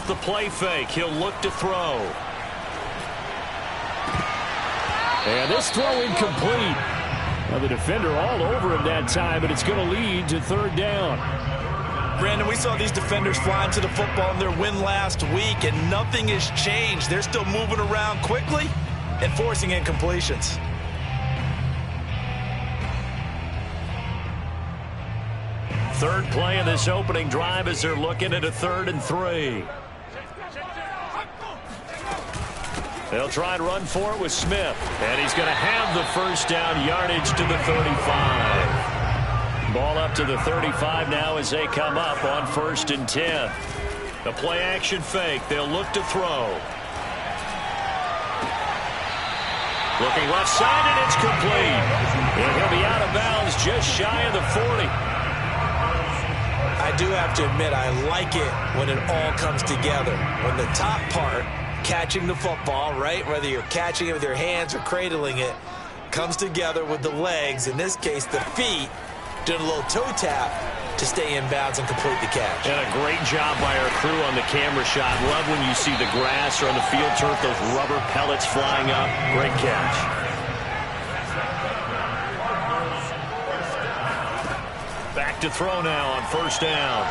the play fake. He'll look to throw. And this throw incomplete. Well, the defender all over him that time, but it's going to lead to third down. Brandon, we saw these defenders flying to the football in their win last week, and nothing has changed. They're still moving around quickly and forcing incompletions. Third play of this opening drive as they're looking at a 3rd and 3. They'll try and run for it with Smith. And he's going to have the first down yardage to the 35. Ball up to the 35 now as they come up on 1st and 10. The play action fake. They'll look to throw. Looking left side, and it's complete. And he'll be out of bounds just shy of the 40. I do have to admit, I like it when it all comes together. When the top part, catching the football, right, whether you're catching it with your hands or cradling it, comes together with the legs, in this case the feet, doing a little toe tap to stay in bounds and complete the catch. And a great job by our crew on the camera shot. Love when you see the grass or on the field turf, those rubber pellets flying up. Great catch. Back to throw now on 1st down.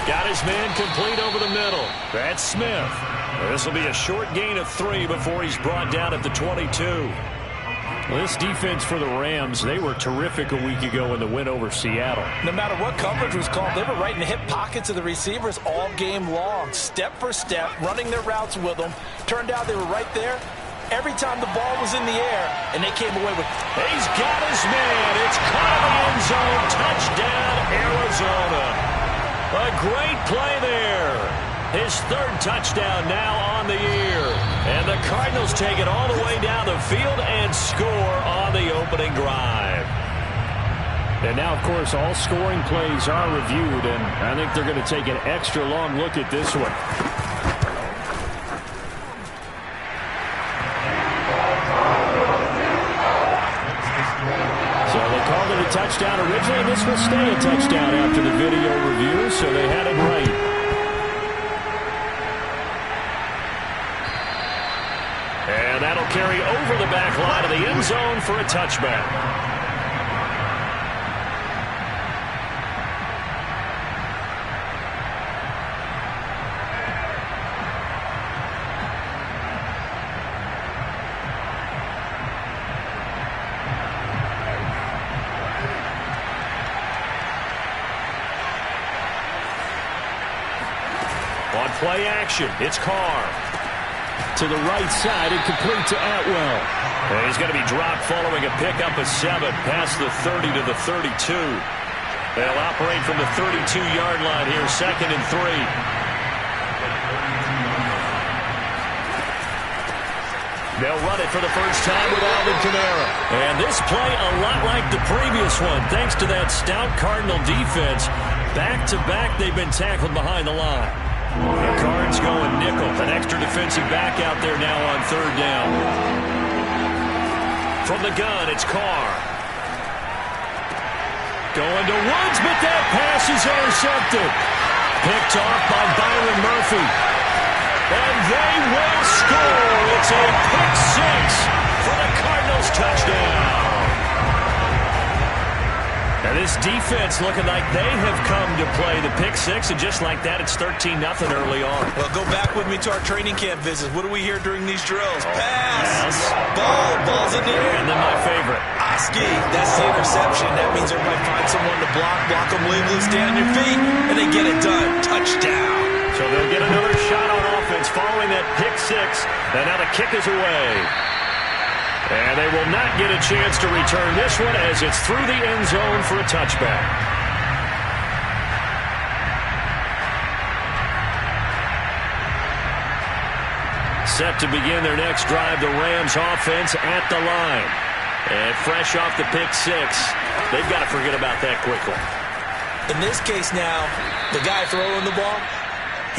Got his man complete over the middle. That's Smith. This will be a short gain of 3 before he's brought down at the 22. Well, this defense for the Rams, they were terrific a week ago in the win over Seattle. No matter what coverage was called, they were right in the hip pockets of the receivers all game long, step for step, running their routes with them. Turned out they were right there every time the ball was in the air, and they came away with. He's got his man. It's caught in the end zone. Touchdown, Arizona. A great play there. His 3rd touchdown now on the year. And the Cardinals take it all the way down the field and score on the opening drive. And now, of course, all scoring plays are reviewed, and I think they're going to take an extra long look at this one. A touchdown originally. This will stay a touchdown after the video review, so they had it right. And that'll carry over the back line of the end zone for a touchback. Play action. It's Carr. To the right side and complete to Atwell. And he's going to be dropped following a pickup of 7 past the 30 to the 32. They'll operate from the 32-yard line here, 2nd and 3. They'll run it for the first time with Alvin Kamara. And this play a lot like the previous one, thanks to that stout Cardinal defense. Back-to-back, they've been tackled behind the line. And Carnes going nickel. An extra defensive back out there now on 3rd down. From the gun, it's Carr. Going to Woods, but that pass is intercepted. Picked off by Byron Murphy. And they will score. It's a pick 6 for the Cardinals touchdown. And this defense looking like they have come to play the pick 6, and just like that, it's 13-0 early on. Well, go back with me to our training camp visits. What do we hear during these drills? Pass, ball's in the air. And then my favorite. Oski, that's the interception. That means everybody finds someone to block them legally, stay on your feet, and they get it done. Touchdown. So they'll get another shot on offense following that pick 6, and now the kick is away. And they will not get a chance to return this one as it's through the end zone for a touchback. Set to begin their next drive, the Rams offense at the line. And fresh off the pick 6, they've got to forget about that quickly. In this case now, the guy throwing the ball,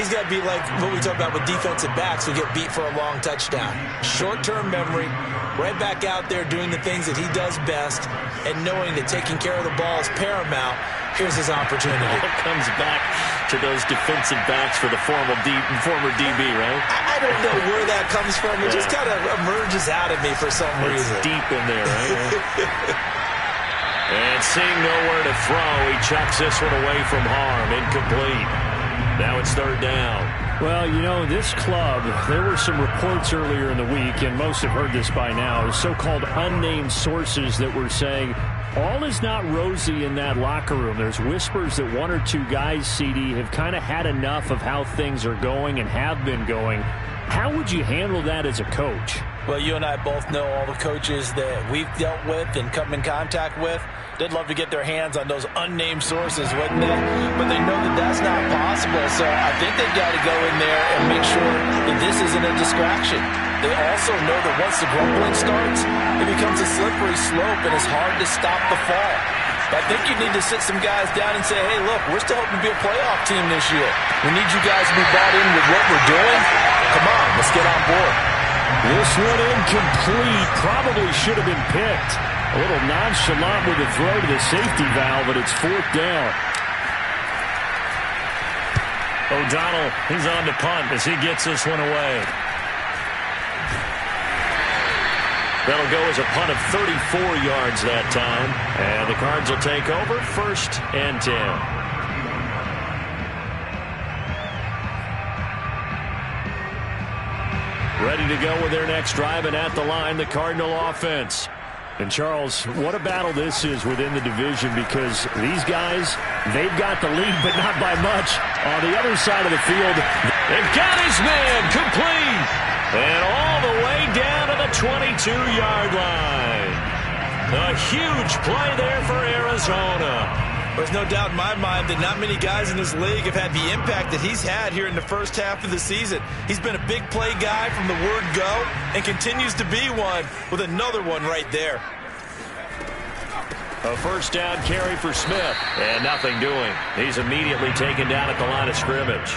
he's got to be like what we talk about with defensive backs who get beat for a long touchdown. Short-term memory, right back out there doing the things that he does best, and knowing that taking care of the ball is paramount Here's his opportunity. It comes back to those defensive backs for the former DB, right? I don't know where that comes from. It just kind of emerges out of me for some reason. Deep in there, right? And seeing nowhere to throw, he chucks this one away from harm. Incomplete. Now it's third down. Well, you know, this club, there were some reports earlier in the week, and most have heard this by now, so-called unnamed sources that were saying all is not rosy in that locker room. There's whispers that one or two guys, CD, have kind of had enough of how things are going and have been going. How would you handle that as a coach? Well, you and I both know all the coaches that we've dealt with and come in contact with. They'd love to get their hands on those unnamed sources, wouldn't they? But they know that that's not possible, so I think they've got to go in there and make sure that this isn't a distraction. They also know that once the grumbling starts, it becomes a slippery slope and it's hard to stop the fall. But I think you need to sit some guys down and say, hey, look, we're still hoping to be a playoff team this year. We need you guys to be bought in with what we're doing. Come on, let's get on board. This one incomplete. Probably should have been picked. A little nonchalant with a throw to the safety valve, but it's fourth down. O'Donnell, he's on to punt as he gets this one away. That'll go as a punt of 34 yards that time. And the Cards will take over, 1st and 10. Ready to go with their next drive, and at the line, the Cardinal offense. And, Charles, what a battle this is within the division, because these guys, they've got the lead, but not by much. On the other side of the field, they've got his man complete. And all the way down to the 22-yard line. A huge play there for Arizona. There's no doubt in my mind that not many guys in this league have had the impact that he's had here in the first half of the season. He's been a big play guy from the word go and continues to be one with another one right there. A first down carry for Smith, and nothing doing. He's immediately taken down at the line of scrimmage.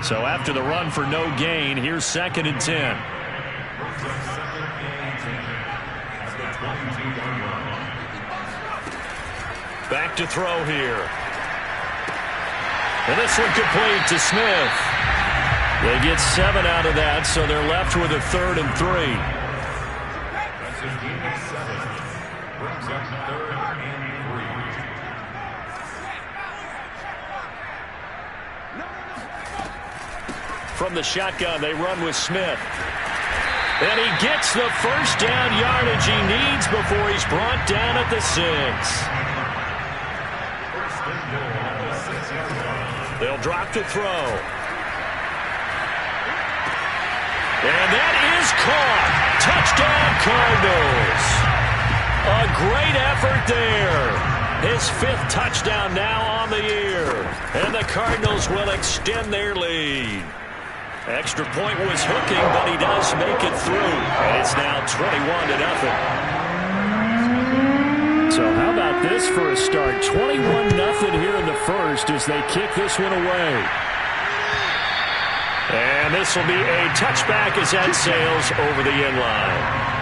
So after the run for no gain, here's 2nd and 10. Back to throw here. And this one complete to Smith. They get 7 out of that, so they're left with a 3rd and 3. From the shotgun, they run with Smith. And he gets the first down yardage he needs before he's brought down at the 6. They'll drop to throw. And that is caught. Touchdown, Cardinals. A great effort there. His 5th touchdown now on the year. And the Cardinals will extend their lead. Extra point was hooking, but he does make it through. And it's now 21-0. So how about this for a start? 21-0 here in the first as they kick this one away. And this will be a touchback as that sails over the end line.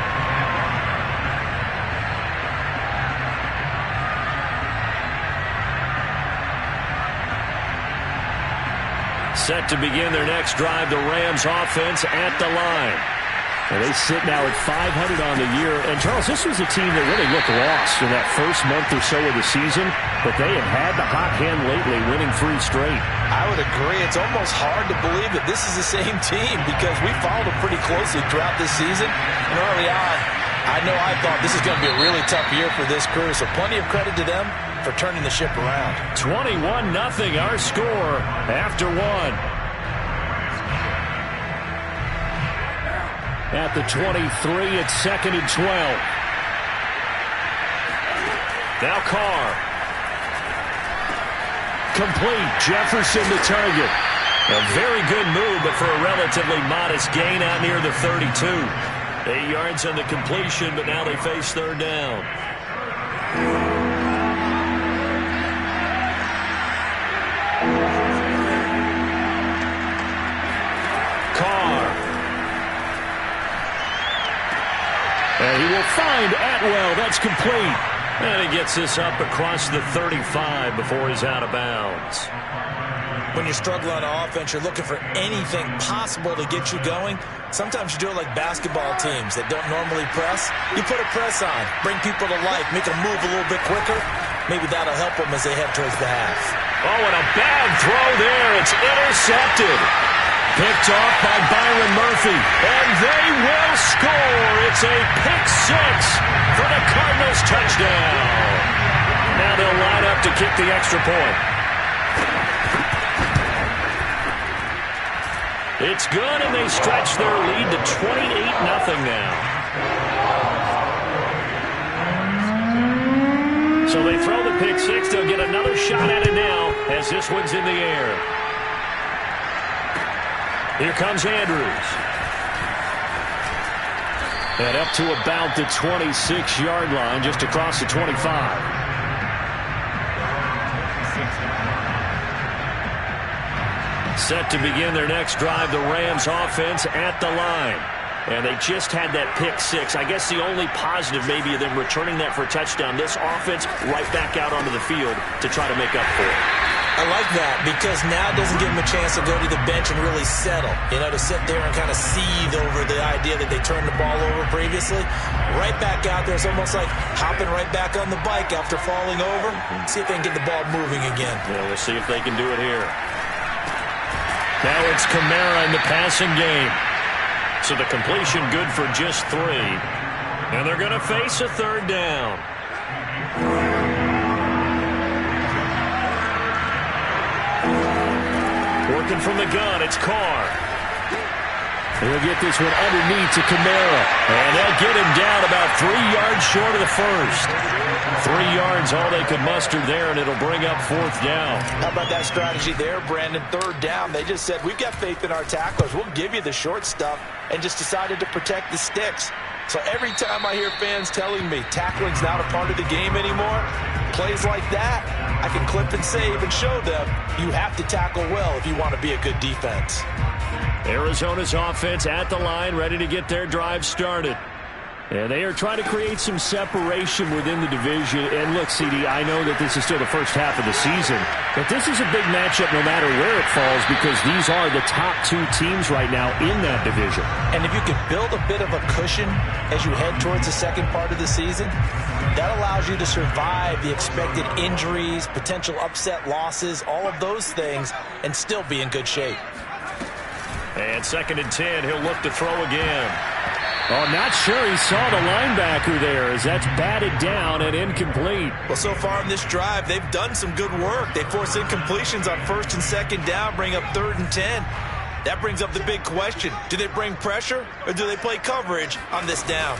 Set to begin their next drive, the Rams offense at the line. And they sit now at 500 on the year. And, Charles, this was a team that really looked lost in that first month or so of the season, but they have had the hot hand lately, winning 3 straight. I would agree. It's almost hard to believe that this is the same team because we followed them pretty closely throughout this season. And early on, I know I thought this is going to be a really tough year for this crew, so plenty of credit to them for turning the ship around. 21-0 our score after 1. At the 23, it's 2nd and 12. Now Carr. Complete. Jefferson the target. A very good move, but for a relatively modest gain out near the 32. 8 yards on the completion, but now they face 3rd down. And he will find Atwell. That's complete. And he gets this up across the 35 before he's out of bounds. When you struggle on offense, you're looking for anything possible to get you going. Sometimes you do it like basketball teams that don't normally press. You put a press on, bring people to life, make them move a little bit quicker. Maybe that'll help them as they head towards the half. Oh, and a bad throw there. It's intercepted. Picked off by Byron Murphy. And they will score. It's a pick six for the Cardinals touchdown. Now they'll line up to kick the extra point. It's good, and they stretch their lead to 28-0 now. So they throw the pick six. They'll get another shot at it now as this one's in the air. Here comes Andrews. And up to about the 26-yard line, just across the 25. Set to begin their next drive, the Rams offense at the line. And they just had that pick six. I guess the only positive maybe of them returning that for a touchdown. This offense right back out onto the field to try to make up for it. I like that because now it doesn't give them a chance to go to the bench and really settle. You know, to sit there and kind of seethe over the idea that they turned the ball over previously. Right back out there. It's almost like hopping right back on the bike after falling over. See if they can get the ball moving again. Yeah, we'll see if they can do it here. Now it's Kamara in the passing game. So the completion good for just 3. And they're going to face a third down. Working from the gun, it's Carr. He'll get this one underneath to Kamara. And they'll get him down about 3 yards short of the first. 3 yards, all they could muster there, and it'll bring up 4th down. How about that strategy there, Brandon? 3rd down. They just said, we've got faith in our tacklers. We'll give you the short stuff, and just decided to protect the sticks. So every time I hear fans telling me tackling's not a part of the game anymore, plays like that, I can clip and save and show them you have to tackle well if you want to be a good defense. Arizona's offense at the line, ready to get their drive started. And they are trying to create some separation within the division. And look, CD, I know that this is still the first half of the season, but this is a big matchup no matter where it falls because these are the top 2 teams right now in that division. And if you can build a bit of a cushion as you head towards the second part of the season, that allows you to survive the expected injuries, potential upset losses, all of those things, and still be in good shape. And 2nd and 10, he'll look to throw again. Oh, not sure he saw the linebacker there as that's batted down and incomplete. Well, so far in this drive, they've done some good work. They force incompletions on 1st and 2nd down, bring up 3rd and 10. That brings up the big question. Do they bring pressure or do they play coverage on this down?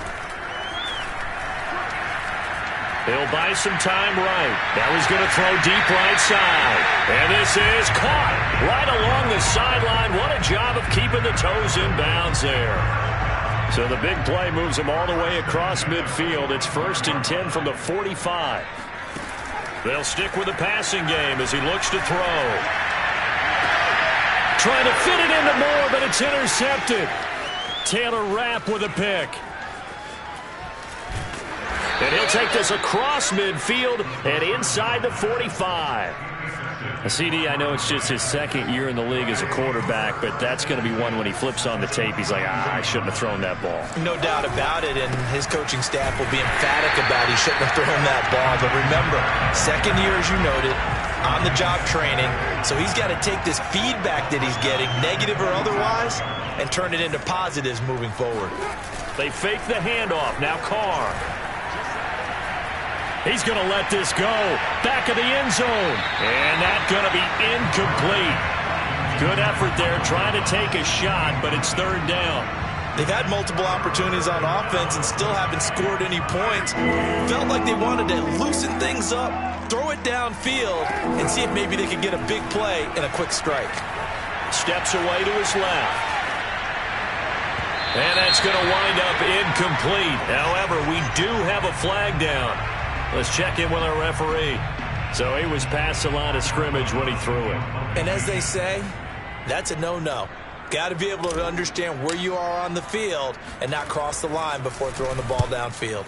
He'll buy some time right. Now he's going to throw deep right side. And this is caught right along the sideline. What a job of keeping the toes in bounds there. So the big play moves him all the way across midfield. It's 1st and 10 from the 45. They'll stick with the passing game as he looks to throw. Trying to fit it into Moore, but it's intercepted. Taylor Rapp with a pick. And he'll take this across midfield and inside the 45. CD, I know it's just his 2nd year in the league as a quarterback, but that's going to be one when he flips on the tape. He's like, I shouldn't have thrown that ball. No doubt about it, and his coaching staff will be emphatic about he shouldn't have thrown that ball. But remember, 2nd year, as you noted, on-the-job training, so he's got to take this feedback that he's getting, negative or otherwise, and turn it into positives moving forward. They fake the handoff. Now Carr. He's going to let this go. Back of the end zone. And that's going to be incomplete. Good effort there trying to take a shot, but it's 3rd down. They've had multiple opportunities on offense and still haven't scored any points. Felt like they wanted to loosen things up, throw it downfield, and see if maybe they could get a big play and a quick strike. Steps away to his left. And that's going to wind up incomplete. However, we do have a flag down. Let's check in with our referee. So he was past the line of scrimmage when he threw it. And as they say, that's a no-no. Got to be able to understand where you are on the field and not cross the line before throwing the ball downfield.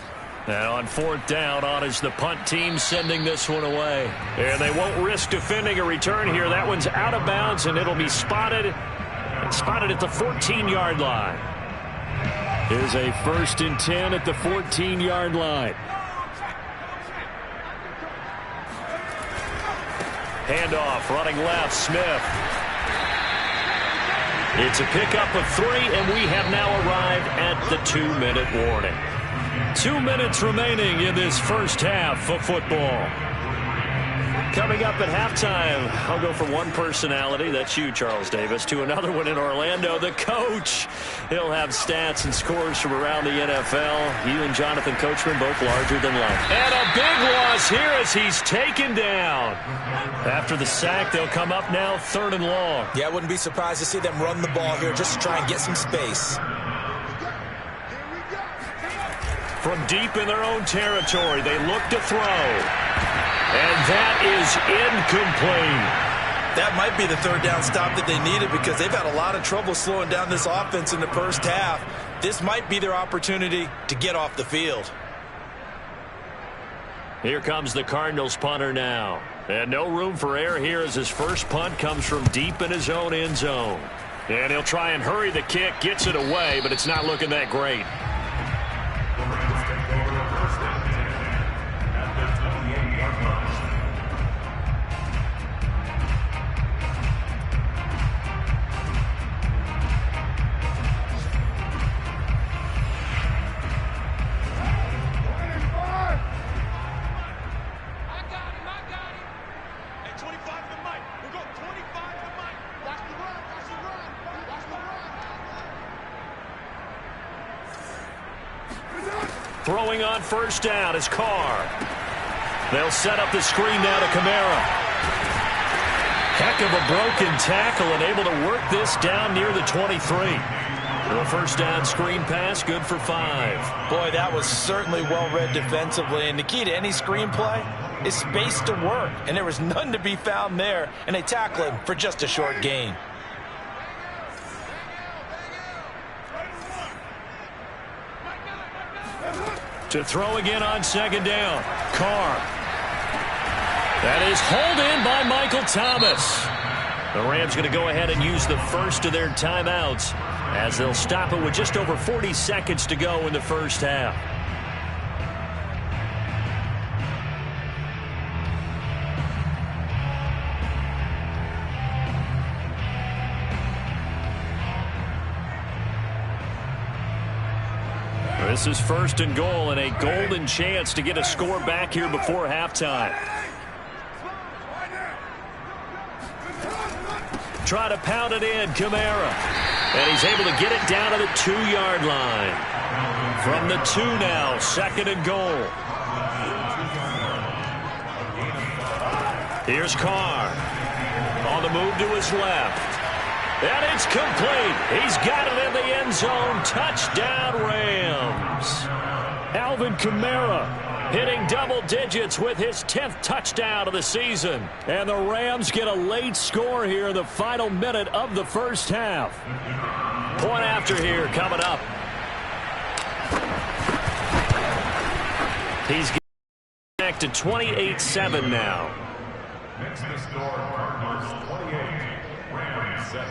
And on 4th down, on is the punt team sending this one away. And they won't risk defending a return here. That one's out of bounds, and it'll be spotted at the 14-yard line. Here's a 1st and 10 at the 14-yard line. Handoff, running left, Smith. It's a pickup of 3, and we have now arrived at the 2-minute warning. 2 minutes remaining in this first half of football. Coming up at halftime, I'll go from one personality, that's you, Charles Davis, to another one in Orlando, the coach. He'll have stats and scores from around the NFL. You and Jonathan Coachman both larger than life. And a big loss here as he's taken down. After the sack, they'll come up now 3rd and long. Yeah, I wouldn't be surprised to see them run the ball here just to try and get some space. From deep in their own territory, they look to throw. And that is incomplete. That might be the 3rd down stop that they needed because they've had a lot of trouble slowing down this offense in the first half. This might be their opportunity to get off the field. Here comes the Cardinals punter now. And no room for error here as his first punt comes from deep in his own end zone. And he'll try and hurry the kick, gets it away, but it's not looking that great. Throwing on 1st down is Carr. They'll set up the screen now to Kamara. Heck of a broken tackle and able to work this down near the 23. The 1st down screen pass, good for 5. Boy, that was certainly well-read defensively, and the key to any screen play is space to work, and there was none to be found there, and they tackle him for just a short gain. To throw again on 2nd down. Carr. That is hauled in by Michael Thomas. The Rams going to go ahead and use the first of their timeouts as they'll stop it with just over 40 seconds to go in the first half. This is 1st and goal and a golden chance to get a score back here before halftime. Try to pound it in, Kamara. And he's able to get it down to the 2-yard line. From the 2 now, 2nd and goal. Here's Carr. On the move to his left. And it's complete. He's got it in the end zone. Touchdown, Rams. Alvin Kamara hitting double digits with his 10th touchdown of the season. And the Rams get a late score here in the final minute of the first half. Point after here coming up. He's getting back to 28-7 now. Next to score, Cardinals 28, Rams 7.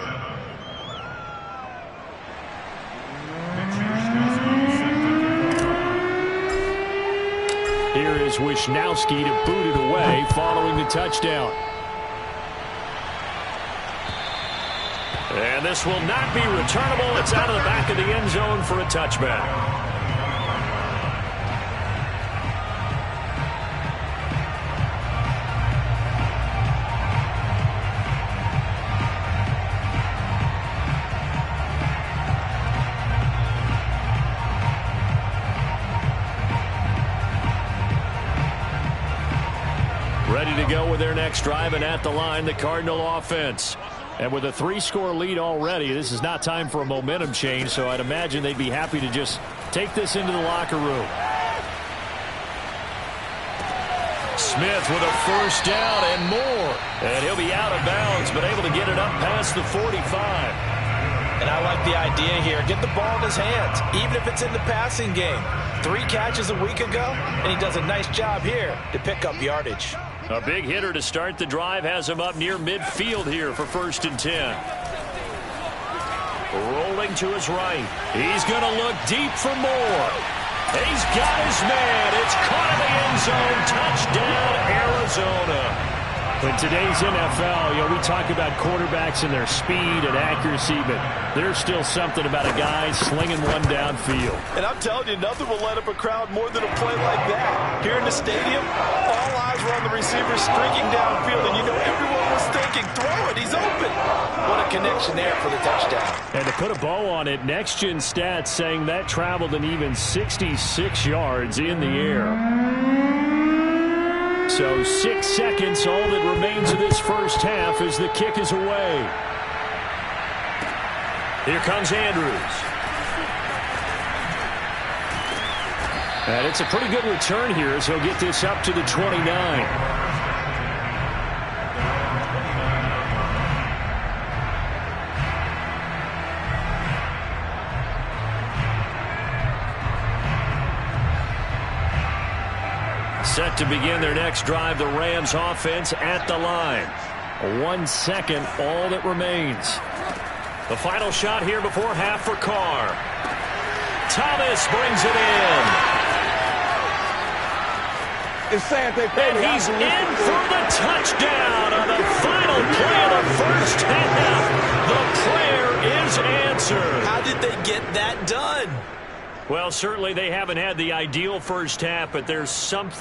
Here is Wishnowsky to boot it away following the touchdown. And this will not be returnable. It's out of the back of the end zone for a touchback. Ready to go with their next drive, and at the line, the Cardinal offense. And with a 3-score lead already, this is not time for a momentum change, so I'd imagine they'd be happy to just take this into the locker room. Smith with a 1st down and more. And he'll be out of bounds, but able to get it up past the 45. And I like the idea here. Get the ball in his hands, even if it's in the passing game. 3 catches a week ago, and he does a nice job here to pick up yardage. A big hitter to start the drive has him up near midfield here for 1st and 10. Rolling to his right. He's going to look deep for more. He's got his man. It's caught in the end zone. Touchdown, Arizona. In today's NFL, we talk about quarterbacks and their speed and accuracy, but there's still something about a guy slinging one downfield. And I'm telling you, nothing will light up a crowd more than a play like that. Here in the stadium, all eyes were on the receiver streaking downfield, and everyone was thinking, throw it, he's open. What a connection there for the touchdown. And to put a bow on it, Next Gen Stats saying that traveled an even 66 yards in the air. So 6 seconds, all that remains of this first half as the kick is away. Here comes Andrews. And it's a pretty good return here as he'll get this up to the 29. Set to begin their next drive, the Rams offense at the line. 1 second, all that remains. The final shot here before half for Carr. Thomas brings it in. And he's in for the touchdown on the final play of the first half. The prayer is answered. How did they get that done? Well, certainly they haven't had the ideal first half, but there's some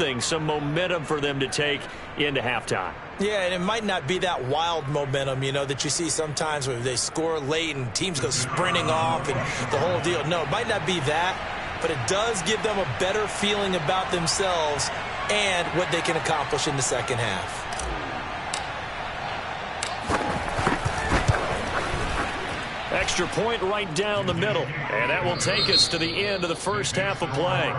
momentum for them to take into halftime. Yeah, and it might not be that wild momentum, that you see sometimes when they score late and teams go sprinting off and the whole deal. No, it might not be that, but it does give them a better feeling about themselves and what they can accomplish in the second half. Extra point right down the middle. And that will take us to the end of the first half of play.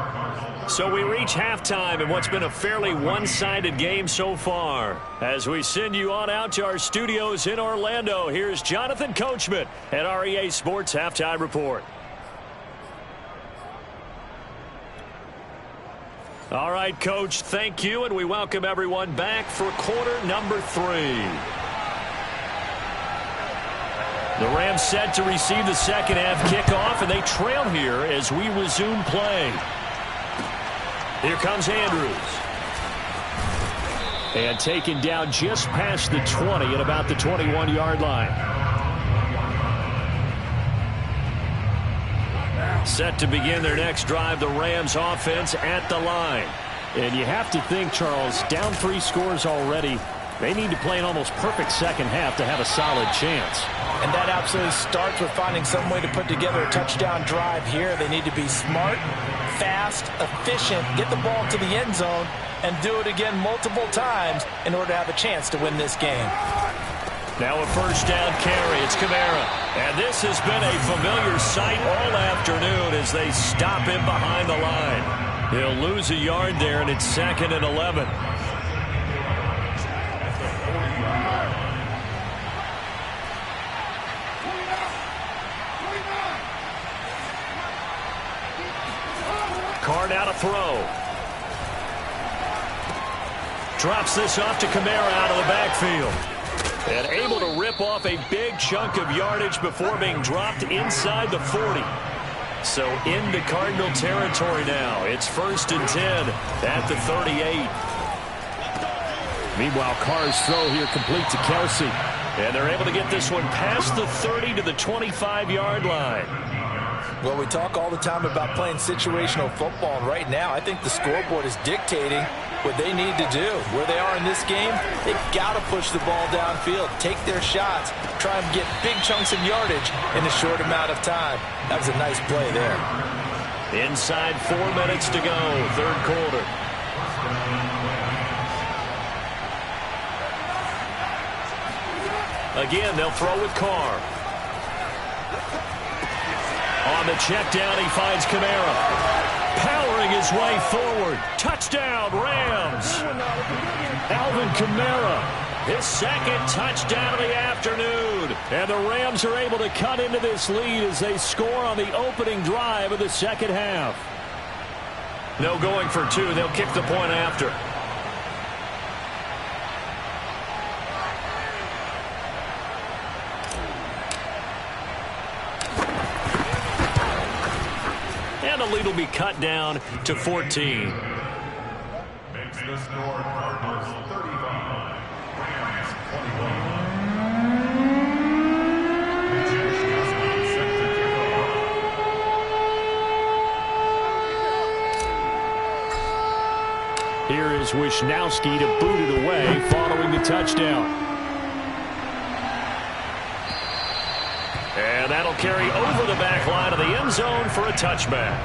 So we reach halftime in what's been a fairly one-sided game so far. As we send you on out to our studios in Orlando, here's Jonathan Coachman at our EA Sports Halftime Report. All right, Coach, thank you, and we welcome everyone back for quarter number 3. The Rams set to receive the second half kickoff, and they trail here as we resume play. Here comes Andrews. And taken down just past the 20 at about the 21-yard line. Set to begin their next drive, the Rams offense at the line. And you have to think, Charles, down 3 scores already. They need to play an almost perfect second half to have a solid chance. And that absolutely starts with finding some way to put together a touchdown drive here. They need to be smart, fast, efficient, get the ball to the end zone, and do it again multiple times in order to have a chance to win this game. Now a first down carry. It's Kamara. And this has been a familiar sight all afternoon as they stop him behind the line. He'll lose a yard there, and it's 2nd and 11. Carr now to throw. Drops this off to Kamara out of the backfield. And able to rip off a big chunk of yardage before being dropped inside the 40. So into Cardinal territory now. It's 1st and 10 at the 38. Meanwhile, Carr's throw here complete to Kelsey. And they're able to get this one past the 30 to the 25-yard line. Well, we talk all the time about playing situational football, and right now I think the scoreboard is dictating what they need to do. Where they are in this game, they've got to push the ball downfield, take their shots, try and get big chunks of yardage in a short amount of time. That was a nice play there. Inside 4 minutes to go, third quarter. Again, they'll throw with Carr. On the check down, he finds Kamara. Powering his way forward. Touchdown, Rams. Alvin Kamara, his 2nd touchdown of the afternoon. afternoon. And the Rams are able to cut into this lead as they score on the opening drive of the second half. No going for two. They'll kick the point after. And the lead will be cut down to 14. Makes the score Cardinals 35, Rams 21. Here is Wishnowsky to boot it away following the touchdown. And that'll carry over the back line of the end zone for a touchback.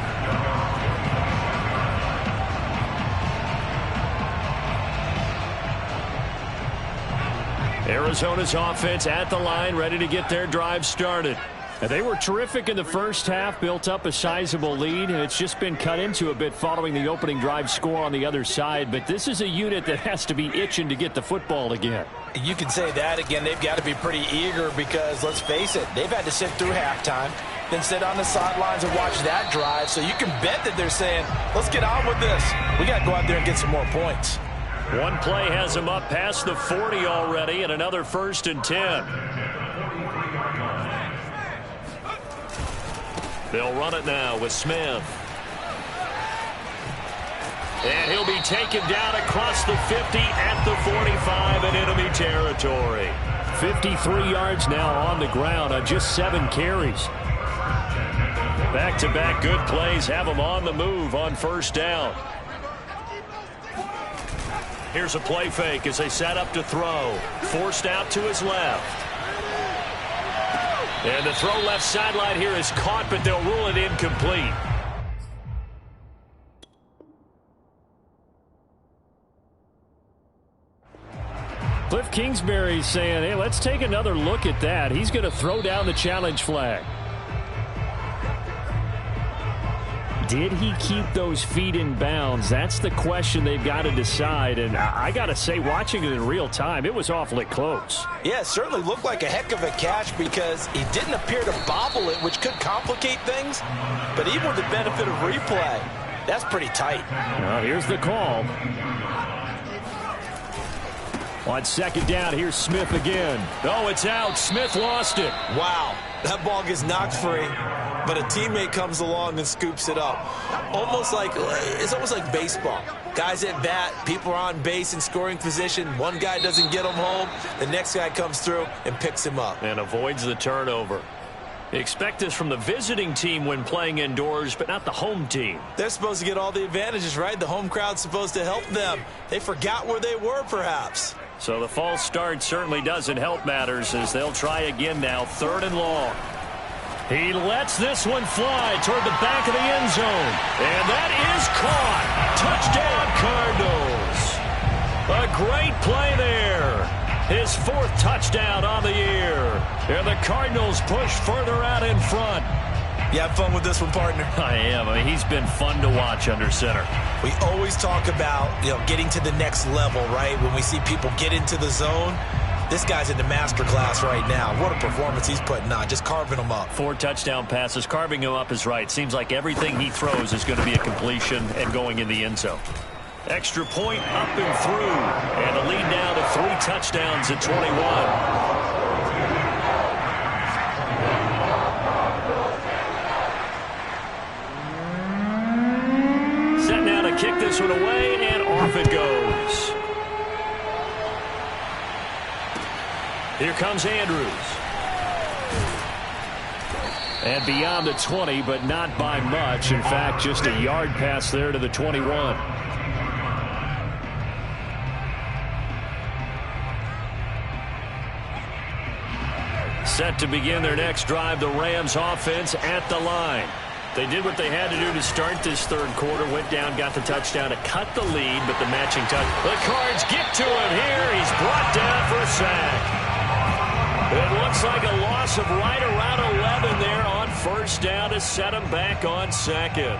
Arizona's offense at the line, ready to get their drive started. And they were terrific in the first half, built up a sizable lead, and it's just been cut into a bit following the opening drive score on the other side. But this is a unit that has to be itching to get the football again. You can say that again. They've got to be pretty eager because, let's face it, they've had to sit through halftime, then sit on the sidelines and watch that drive. So you can bet that they're saying, let's get on with this. We got to go out there and get some more points. One play has them up past the 40 already, and another 1st and 10. They'll run it now with Smith. And he'll be taken down across the 50 at the 45 in enemy territory. 53 yards now on the ground on just 7 carries. Back-to-back good plays have him on the move on 1st down. Here's a play fake as they set up to throw. Forced out to his left. And the throw left sideline here is caught, but they'll rule it incomplete. Cliff Kingsbury saying, hey, let's take another look at that. He's going to throw down the challenge flag. Did he keep those feet in bounds? That's the question they've got to decide. And I got to say, watching it in real time, it was awfully close. Yeah, it certainly looked like a heck of a catch because he didn't appear to bobble it, which could complicate things. But even with the benefit of replay, that's pretty tight. Well, here's the call. On 2nd down, here's Smith again. Oh, it's out. Smith lost it. Wow, that ball gets knocked free, but a teammate comes along and scoops it up. It's almost like baseball. Guys at bat, people are on base in scoring position. One guy doesn't get him home. The next guy comes through and picks him up. And avoids the turnover. Expect this from the visiting team when playing indoors, but not the home team. They're supposed to get all the advantages, right? The home crowd's supposed to help them. They forgot where they were, perhaps. So the false start certainly doesn't help matters as they'll try again now, 3rd and long. He lets this one fly toward the back of the end zone. And that is caught. Touchdown, Cardinals. A great play there. His 4th touchdown on the year. And the Cardinals push further out in front. You have fun with this one, partner? I am. I mean, he's been fun to watch under center. We always talk about, getting to the next level, right? When we see people get into the zone. This guy's in the master class right now. What a performance he's putting on, just carving them up. 4 touchdown passes. Carving him up is right. Seems like everything he throws is going to be a completion and going in the end zone. Extra point up and through. And the lead now to 3 touchdowns at 21. Set now to kick this one away, and off it goes. Here comes Andrews. And beyond the 20, but not by much. In fact, just a yard pass there to the 21. Set to begin their next drive, the Rams offense at the line. They did what they had to do to start this 3rd quarter. Went down, got the touchdown to cut the lead, but the matching touch. The Cards get to him here. He's brought down for a sack. It looks like a loss of right around 11 there on 1st down to set him back on 2nd.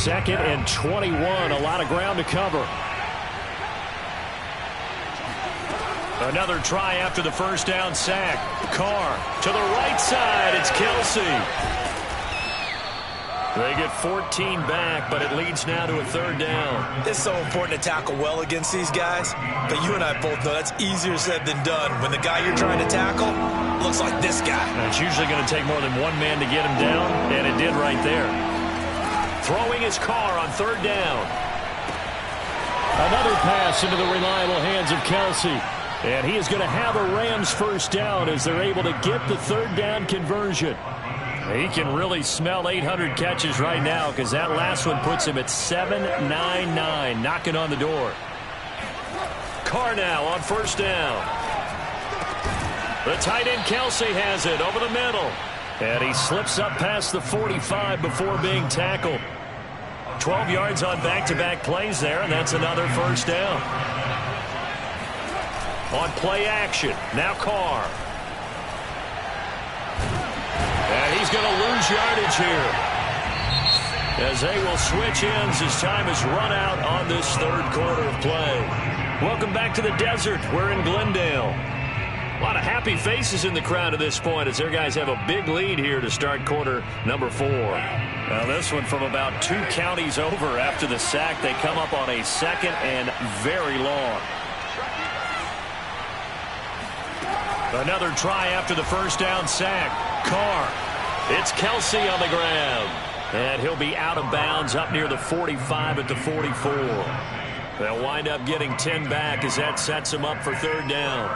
2nd and 21. A lot of ground to cover. Another try after the first down sack. Carr to the right side. It's Kelce. They get 14 back, but it leads now to a 3rd down. It's so important to tackle well against these guys, but you and I both know that's easier said than done. When the guy you're trying to tackle looks like this guy. And it's usually going to take more than one man to get him down, and it did right there. Throwing his Carr on 3rd down. Another pass into the reliable hands of Kelce. And he is going to have a Rams 1st down as they're able to get the 3rd down conversion. He can really smell 800 catches right now because that last one puts him at 799, knocking on the door. Carr now on 1st down. The tight end Kelce has it over the middle. And he slips up past the 45 before being tackled. 12 yards on back-to-back plays there, and that's another 1st down. On play action, now Carr. And he's going to lose yardage here as they will switch ends as time has run out on this 3rd quarter of play. Welcome back to the desert. We're in Glendale. A lot of happy faces in the crowd at this point as their guys have a big lead here to start quarter number 4. Now this one from about 2 counties over after the sack. They come up on a 2nd and very long. Another try after the first down sack. Carr. It's Kelce on the ground. And he'll be out of bounds up near the 45 at the 44. They'll wind up getting 10 back as that sets him up for 3rd down.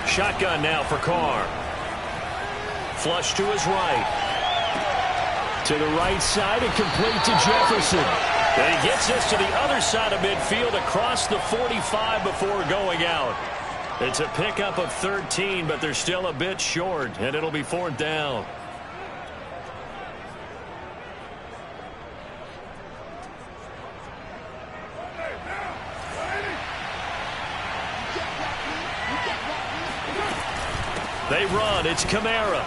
Shotgun now for Carr. Flush to his right. To the right side and complete to Jefferson. And he gets this to the other side of midfield across the 45 before going out. It's a pickup of 13, but they're still a bit short, and it'll be 4th down. They run. It's Kamara.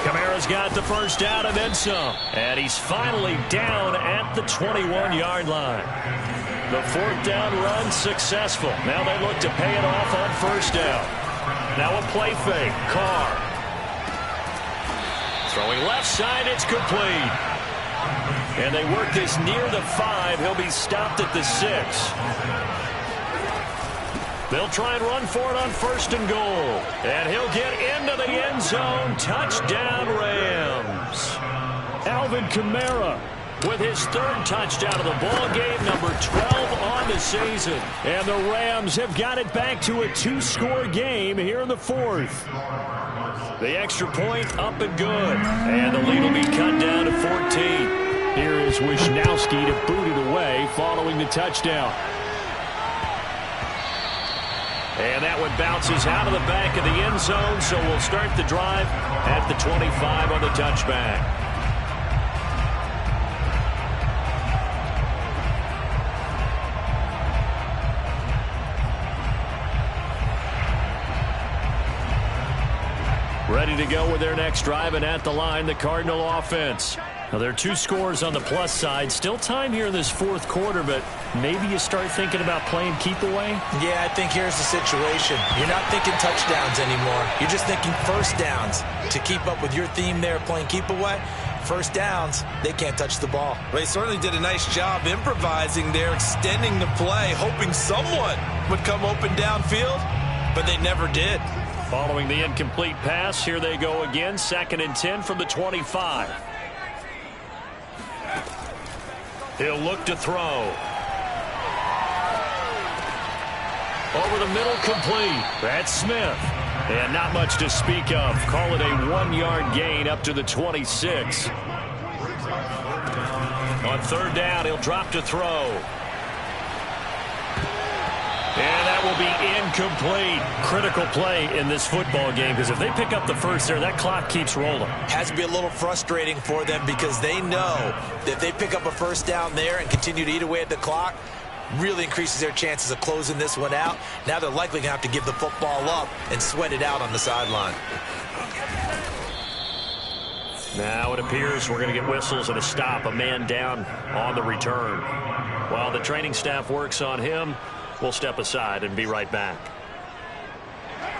Kamara's got the 1st down and then some. And he's finally down at the 21-yard line. The 4th down run successful. Now they look to pay it off on 1st down. Now a play fake. Carr. Throwing left side. It's complete. And they work this near the 5. He'll be stopped at the 6. They'll try and run for it on 1st and goal. And he'll get into the end zone. Touchdown, Rams. Alvin Kamara with his 3rd touchdown of the ball game, number 12 on the season. And the Rams have got it back to a 2-score game here in the 4th. The extra point up and good. And the lead will be cut down to 14. Here is Wisnowski to boot it away following the touchdown. And that one bounces out of the back of the end zone, so we'll start the drive at the 25 on the touchback. Ready to go with their next drive, and at the line, the Cardinal offense. Now, there are 2 scores on the plus side. Still time here in this 4th quarter, but maybe you start thinking about playing keep away? Yeah, I think here's the situation. You're not thinking touchdowns anymore. You're just thinking 1st downs. To keep up with your theme there, playing keep away, 1st downs, they can't touch the ball. They certainly did a nice job improvising there, extending the play, hoping someone would come open downfield, but they never did. Following the incomplete pass, here they go again. 2nd and 10 from the 25. He'll look to throw. Over the middle, complete. That's Smith. And not much to speak of. Call it a 1-yard gain up to the 26. On 3rd down, he'll drop to throw. And that will be incomplete. Critical play in this football game, because if they pick up the 1st there, that clock keeps rolling. Has to be a little frustrating for them because they know that if they pick up a 1st down there and continue to eat away at the clock, really increases their chances of closing this one out. Now they're likely going to have to give the football up and sweat it out on the sideline. Now it appears we're going to get whistles and a stop. A man down on the return. While the training staff works on him, we'll step aside and be right back.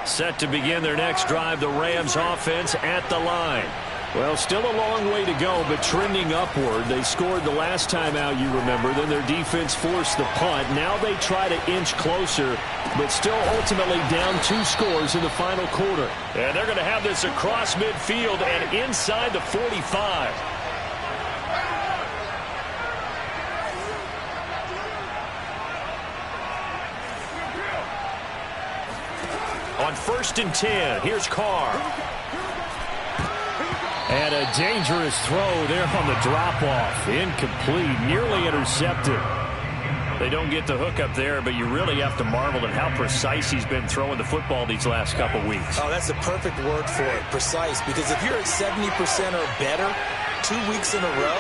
Set to begin their next drive, the Rams offense at the line. Well, still a long way to go, but trending upward. They scored the last time out, you remember. Then their defense forced the punt. Now they try to inch closer, but still ultimately down 2 scores in the final quarter. And they're going to have this across midfield and inside the 45. On 1st and 10, here's Carr. And a dangerous throw there on the drop-off. Incomplete, nearly intercepted. They don't get the hook up there, but you really have to marvel at how precise he's been throwing the football these last couple weeks. Oh, that's the perfect word for it, precise. Because if you're at 70% or better 2 weeks in a row,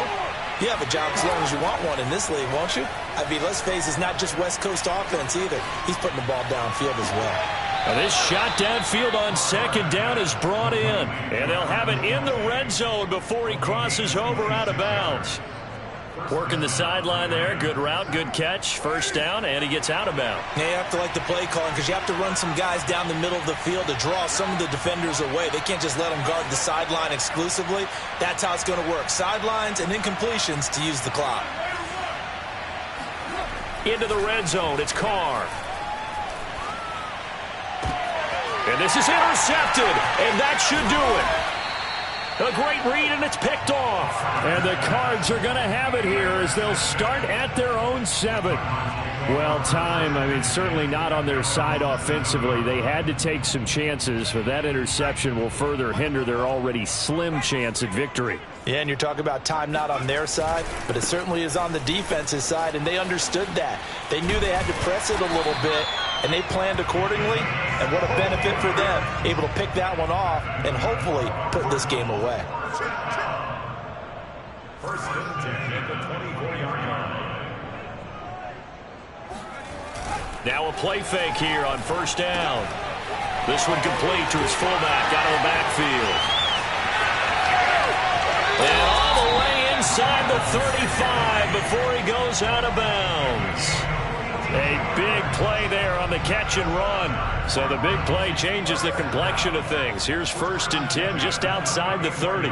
you have a job as long as you want one in this league, won't you? I mean, let's face it, it's not just West Coast offense either. He's putting the ball downfield as well. Now this shot downfield on 2nd down is brought in. And they'll have it in the red zone before he crosses over out of bounds. Working the sideline there. Good route, good catch. 1st down, and he gets out of bounds. Yeah, you have to like the play calling because you have to run some guys down the middle of the field to draw some of the defenders away. They can't just let them guard the sideline exclusively. That's how it's going to work. Sidelines and incompletions to use the clock. Into the red zone. It's Carr. And this is intercepted, and that should do it. A great read, and it's picked off. And the Cards are going to have it here as they'll start at their own 7. Well, time, I mean, certainly not on their side offensively. They had to take some chances, but that interception will further hinder their already slim chance at victory. Yeah, and you're talking about time not on their side, but it certainly is on the defense's side, and they understood that. They knew they had to press it a little bit, and they planned accordingly, and what a benefit for them, able to pick that one off and hopefully put this game away. 1st and 10 at the 24-yard line. Now a play fake here on 1st down. This one complete to his fullback out of the backfield. And all the way inside the 35 before he goes out of bounds. A big play there on the catch and run. So the big play changes the complexion of things. Here's 1st and 10 just outside the 30.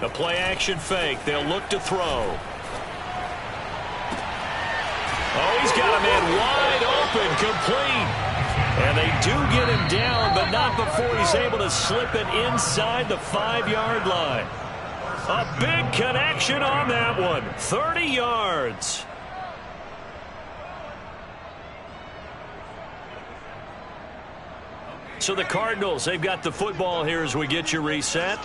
A play action fake. They'll look to throw. Oh, he's got a man wide open, complete. And they do get him down, but not before he's able to slip it inside the 5-yard line. A big connection on that one. 30 yards. So the Cardinals, they've got the football here as we get you reset.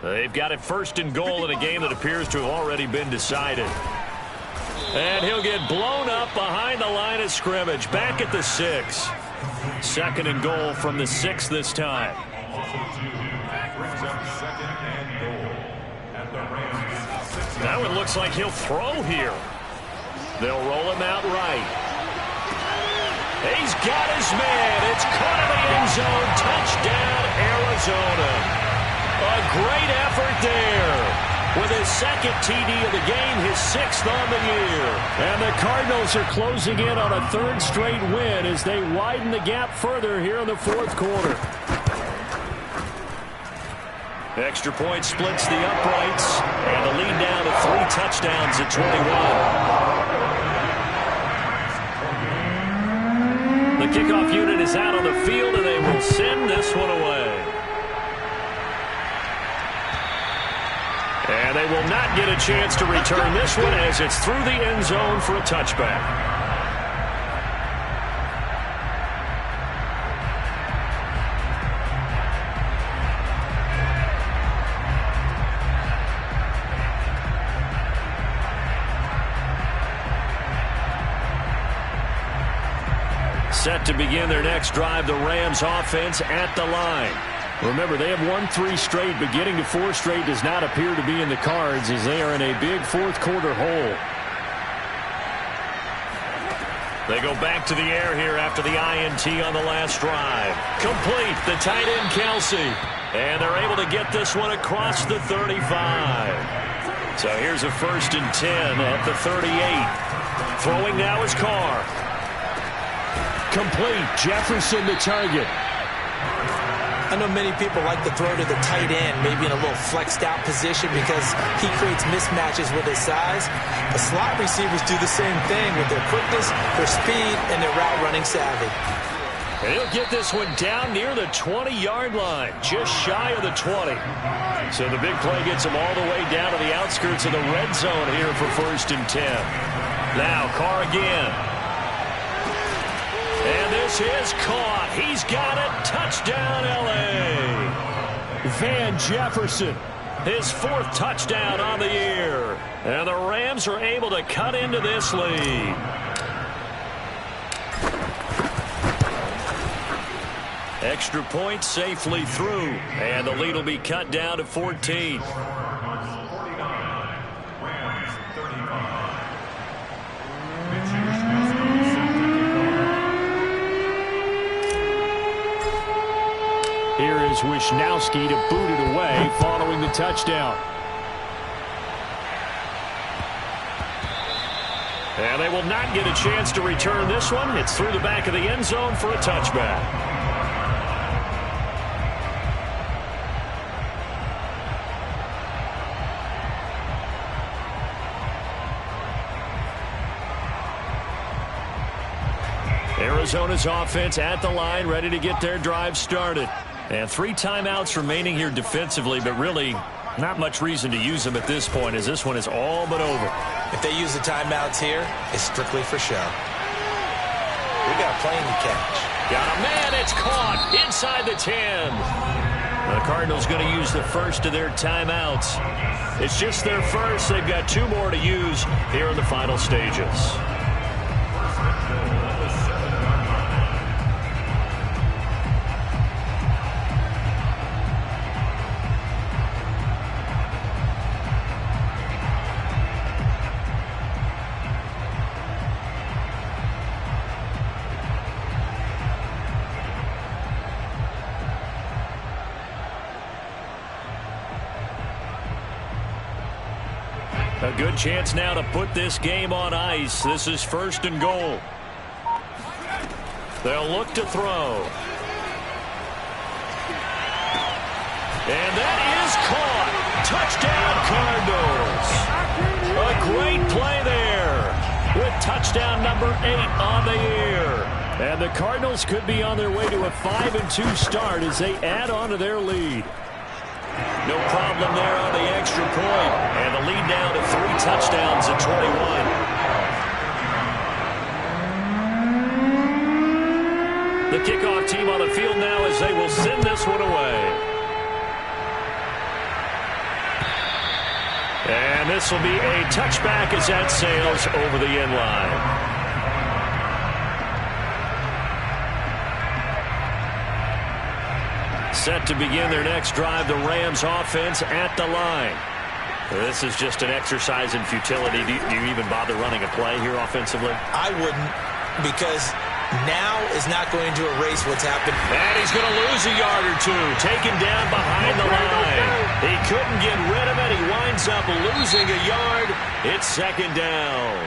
They've got it 1st and goal in a game that appears to have already been decided. And he'll get blown up behind the line of scrimmage. Back at the 6. 2nd and goal from the 6 this time. That one looks like he'll throw here. They'll roll him out right. He's got his man. It's caught in the end zone. Touchdown, Arizona. A great effort there. With his 2nd TD of the game, his 6th on the year. And the Cardinals are closing in on a 3rd straight win as they widen the gap further here in the 4th quarter. Extra point splits the uprights, and the lead down to 3 touchdowns at 21. The kickoff unit is out on the field, and they will send this one away. And they will not get a chance to return this one as it's through the end zone for a touchback. Set to begin their next drive, the Rams offense at the line. Remember, they have won 3 straight, but getting to 4 straight does not appear to be in the cards as they are in a big 4th quarter hole. They go back to the air here after the INT on the last drive. Complete, the tight end Kelsey. And they're able to get this one across the 35. So here's a 1st and 10 at the 38. Throwing now is Carr. Complete, Jefferson the target. I know many people like to throw to the tight end, maybe in a little flexed out position because he creates mismatches with his size. The slot receivers do the same thing with their quickness, their speed, and their route running savvy. And he'll get this one down near the 20-yard line, just shy of the 20. So the big play gets him all the way down to the outskirts of the red zone here for 1st and 10. Now Carr again. And this is caught. He's got it. Touchdown, L.A. Van Jefferson, his 4th touchdown on the year. And the Rams are able to cut into this lead. Extra point safely through. And the lead will be cut down to 14. Here is Wisnowski to boot it away following the touchdown. And they will not get a chance to return this one. It's through the back of the end zone for a touchback. Arizona's offense at the line, ready to get their drive started. And 3 timeouts remaining here defensively, but really not much reason to use them at this point as this one is all but over. If they use the timeouts here, it's strictly for show. We got a plane to catch. Got a man, it's caught inside the 10. The Cardinals going to use the first of their timeouts. It's just their first. They've got 2 more to use here in the final stages. A good chance now to put this game on ice. This is 1st and goal. They'll look to throw. And that is caught. Touchdown, Cardinals. A great play there with touchdown number 8 on the year. And the Cardinals could be on their way to a 5-2 start as they add on to their lead. No problem there on the extra point. And the lead down to 3 touchdowns at 21. The kickoff team on the field now as they will send this one away. And this will be a touchback as that sails over the end line. Set to begin their next drive, the Rams offense at the line. This is just an exercise in futility. Do you even bother running a play here offensively? I wouldn't, because now is not going to erase what's happened. And he's going to lose a yard or 2, taken down behind the line. He couldn't get rid of it. He winds up losing a yard. It's 2nd down.